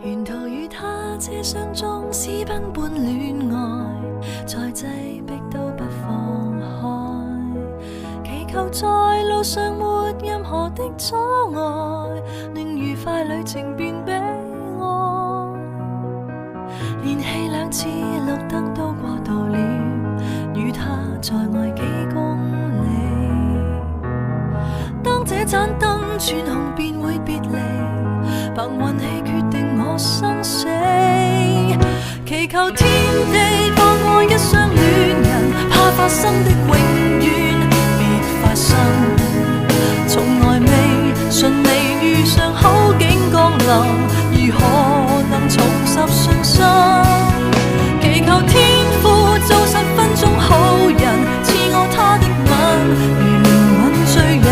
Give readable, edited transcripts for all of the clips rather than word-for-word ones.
沿途與他車廂中私奔般戀愛，再擠迫都不放開，祈求在路上沒任何的阻礙，令愉快旅程變悲哀。連氣兩次綠燈都過度了，與他在外幾公里。當這盞燈轉紅便會別離，憑運氣決定我生死。祈求天地放過一雙戀人，怕發生的永遠別發生。從來未順利遇上好景降臨，如何能重拾信心？祈求天父做10分鐘好人，賜我他的吻，如憐憫罪人。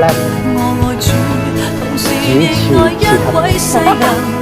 我愛主，同時亦愛一位世人。